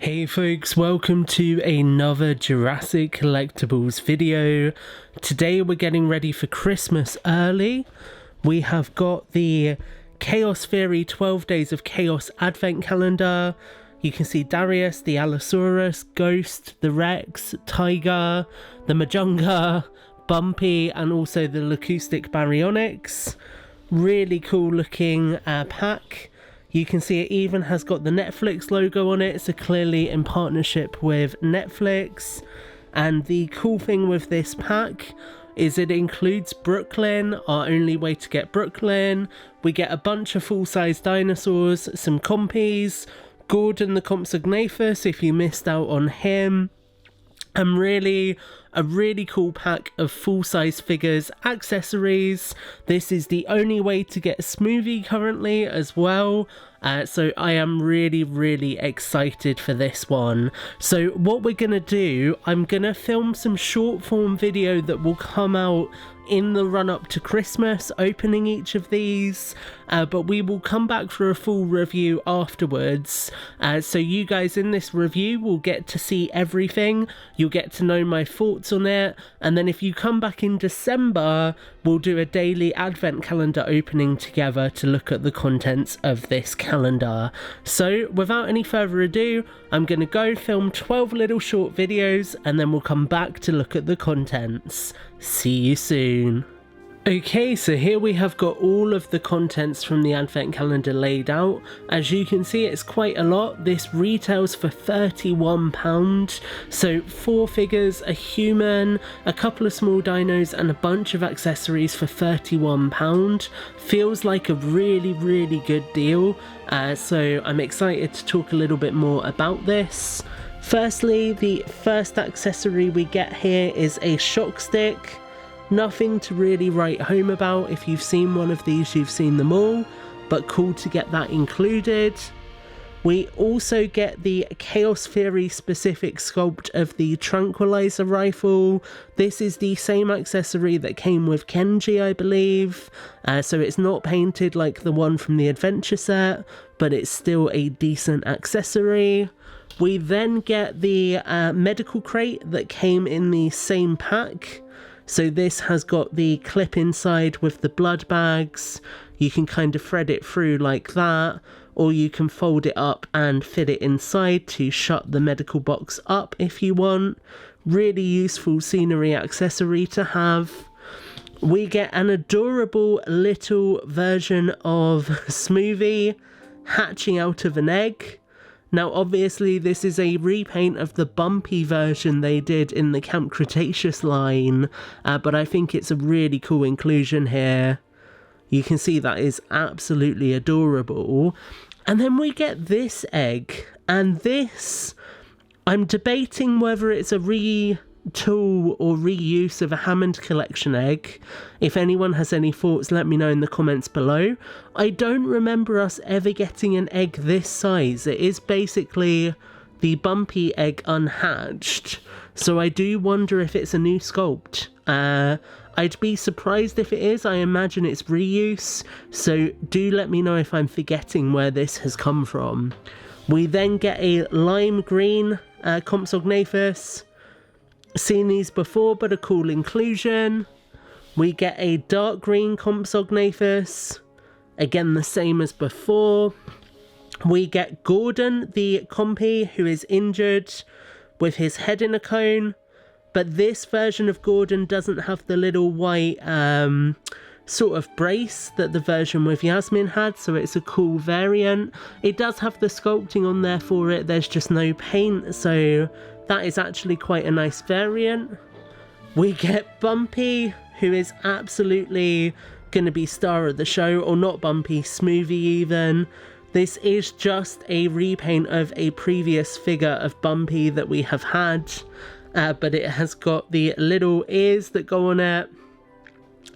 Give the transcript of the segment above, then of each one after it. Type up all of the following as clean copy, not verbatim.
Hey folks, welcome to another Jurassic collectibles video. Today we're getting ready for Christmas early. We have got the Chaos Theory 12 Days of Chaos Advent Calendar. You can see Darius, the Allosaurus, Ghost, the Rex, Tiger, the Majunga, Bumpy, and also the Leucoustic Baryonyx. Really cool looking pack. You can see it even has got the Netflix logo on it, so clearly in partnership with Netflix. And the cool thing with this pack is it includes Brooklynn, our only way to get Brooklynn. We get a bunch of full-size dinosaurs, some compies, Gordon the Compsognathus if you missed out on him. And really, a really cool pack of full-size figures, accessories. This is the only way to get Smoothie currently as well. So I am really excited for this one. So what we're going to do, I'm going to film some short form video that will come out in the run up to Christmas, opening each of these, but we will come back for a full review afterwards. So you guys in this review will get to see everything, you'll get to know my thoughts on it, and then if you come back in December, we'll do a daily advent calendar opening together to look at the contents of this calendar. So without any further ado, I'm going to go film 12 little short videos and then we'll come back to look at the contents. See you soon. Okay, so here we have got all of the contents from the advent calendar laid out. As you can see, it's quite a lot. This retails for £31. So 4 figures, a human, a couple of small dinos and a bunch of accessories for £31. Feels like a really good deal. So I'm excited to talk a little bit more about this. Firstly, the first accessory we get here is a shock stick. Nothing to really write home about. If you've seen one of these, you've seen them all, but cool to get that included. We also get the Chaos Theory specific sculpt of the tranquilizer rifle. This is the same accessory that came with Kenji, I believe. So it's not painted like the one from the adventure set, but it's still a decent accessory. We then get the medical crate that came in the same pack. So this has got the clip inside with the blood bags. You can kind of thread it through like that, or you can fold it up and fit it inside to shut the medical box up if you want. Really useful scenery accessory to have. We get an adorable little version of Smoothie hatching out of an egg. Now obviously this is a repaint of the Bumpy version they did in the Camp Cretaceous line, but I think it's a really cool inclusion here. You can see that is absolutely adorable. And then we get this egg, and this, I'm debating whether it's a retool or reuse of a Hammond collection egg. If anyone has any thoughts, let me know in the comments below. I don't remember us ever getting an egg this size. It is basically the Bumpy egg unhatched, so I do wonder if it's a new sculpt. I'd be surprised if it is. I imagine it's reuse, so do let me know if I'm forgetting where this has come from. We then get a lime green Compsognathus. Seen these before, but a cool inclusion. We get a dark green Compsognathus. Again, the same as before. We get Gordon, the compy, who is injured with his head in a cone. But this version of Gordon doesn't have the little white sort of brace that the version with Yasmin had, so it's a cool variant. It does have the sculpting on there for it, there's just no paint, so that is actually quite a nice variant. We get Bumpy, who is absolutely going to be star of the show, or not Bumpy, Smoothie even. This is just a repaint of a previous figure of Bumpy that we have had, but it has got the little ears that go on it,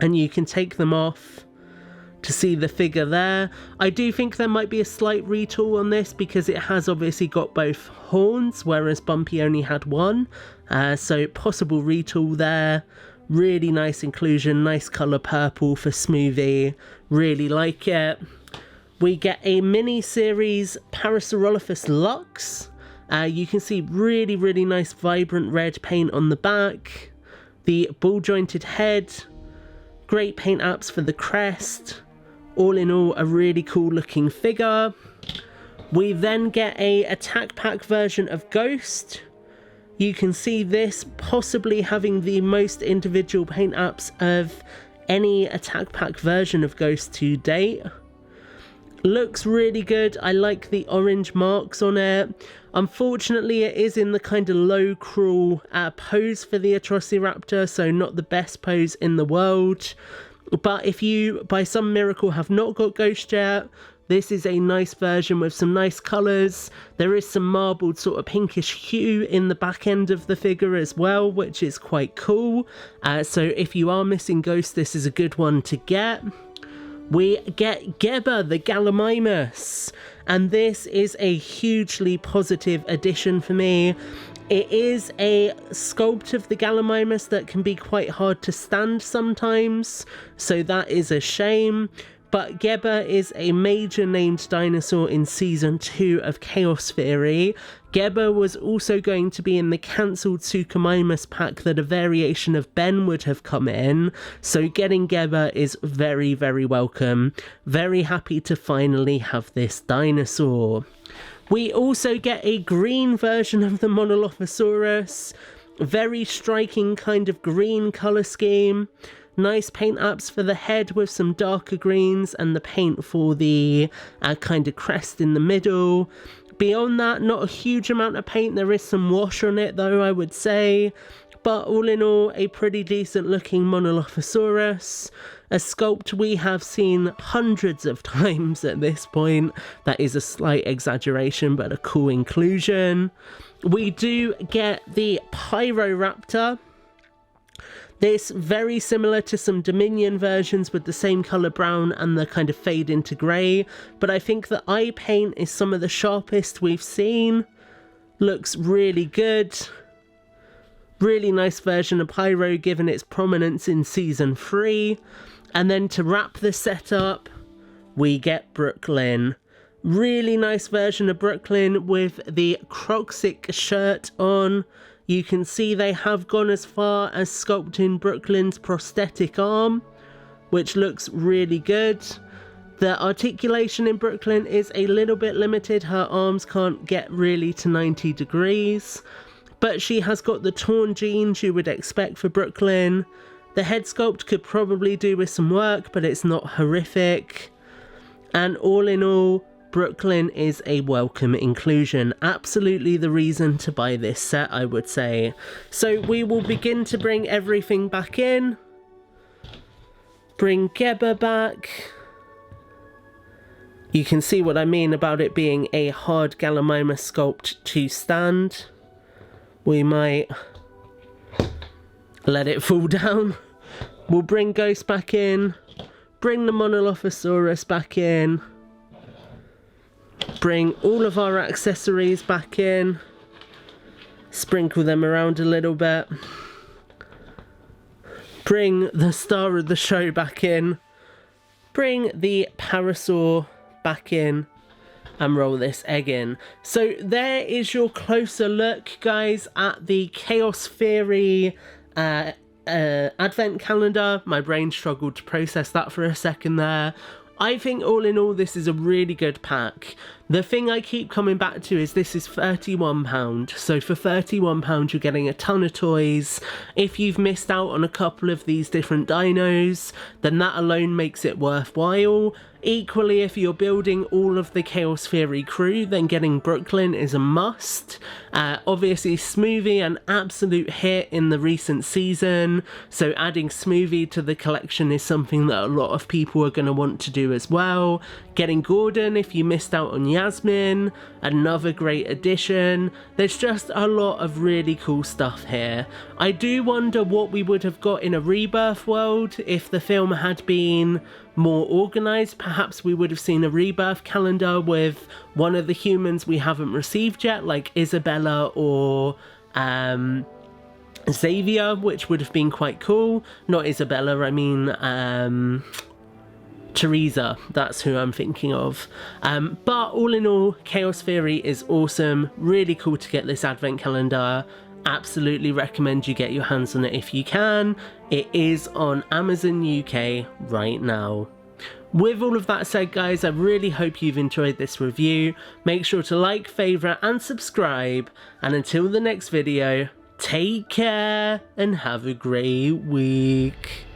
and you can take them off to see the figure there. I do think there might be a slight retool on this because it has obviously got both horns, whereas Bumpy only had one, so possible retool there. Really nice inclusion, nice colour purple for Smoothie, really like it. We get a mini series Parasaurolophus Lux, You can see really, really nice vibrant red paint on the back. The ball jointed head. Great paint apps for the crest. All in all, a really cool looking figure. We then get a attack pack version of Ghost. You can see this possibly having the most individual paint apps of any attack pack version of Ghost to date. Looks really good. I like the orange marks on it. Unfortunately, it is in the kind of low crawl pose for the Atrociraptor, so not the best pose in the world. But if you, by some miracle, have not got Ghost yet, this is a nice version with some nice colours. There is some marbled sort of pinkish hue in the back end of the figure as well, which is quite cool. So if you are missing Ghost, this is a good one to get. We get Geba the Gallimimus, and this is a hugely positive addition for me. It is a sculpt of the Gallimimus that can be quite hard to stand sometimes, so that is a shame. But Geba is a major named dinosaur in Season 2 of Chaos Theory. Geba was also going to be in the cancelled Suchomimus pack that a variation of Ben would have come in, so getting Geba is very, very welcome. Very happy to finally have this dinosaur. We also get a green version of the Monolophosaurus. Very striking kind of green colour scheme. Nice paint apps for the head with some darker greens and the paint for the kind of crest in the middle. Beyond that, not a huge amount of paint. There is some wash on it though, I would say. But all in all, a pretty decent looking Monolophosaurus. A sculpt we have seen hundreds of times at this point. That is a slight exaggeration, but a cool inclusion. We do get the Pyroraptor. This very similar to some Dominion versions with the same colour brown and the kind of fade into grey, but I think the eye paint is some of the sharpest we've seen. Looks really good. Really nice version of Pyro given its prominence in Season 3. And then to wrap the setup, we get Brooklynn. Really nice version of Brooklynn with the Croxic shirt on. You can see they have gone as far as sculpting Brooklynn's prosthetic arm, which looks really good. The articulation in Brooklynn is a little bit limited. Her arms can't get really to 90 degrees, but she has got the torn jeans you would expect for Brooklynn. The head sculpt could probably do with some work, but it's not horrific. And all in all, Brooklynn is a welcome inclusion. Absolutely the reason to buy this set, I would say. So we will begin to bring everything back in. Bring Geba back. You can see what I mean about it being a hard Gallimimus sculpt to stand. We might let it fall down. We'll bring Ghost back in. Bring the Monolophosaurus back in. Bring all of our accessories back in. Sprinkle them around a little bit. Bring the star of the show back in. Bring the Parasaur back in. And roll this egg in. So there is your closer look, guys, at the Chaos Theory advent calendar. My brain struggled to process that for a second there. I think all in all this is a really good pack. The thing I keep coming back to is this is £31, so for £31 you're getting a ton of toys. If you've missed out on a couple of these different dinos, then that alone makes it worthwhile. Equally, if you're building all of the Chaos Theory crew, then getting Brooklynn is a must. Obviously Smoothie, an absolute hit in the recent season, so adding Smoothie to the collection is something that a lot of people are going to want to do as well. Getting Gordon if you missed out on Yasmin, another great addition. There's just a lot of really cool stuff here. I do wonder what we would have got in a Rebirth world if the film had been more organised. Perhaps we would have seen a Rebirth calendar with one of the humans we haven't received yet, like Isabella or Xavier, which would have been quite cool. Not Isabella, I mean Teresa, that's who I'm thinking of. But all in all, Chaos Theory is awesome. Really cool to get this advent calendar. Absolutely recommend you get your hands on it if you can. It is on Amazon UK right now. With all of that said, guys, I really hope you've enjoyed this review. Make sure to like, favourite and subscribe. And until the next video, take care and have a great week.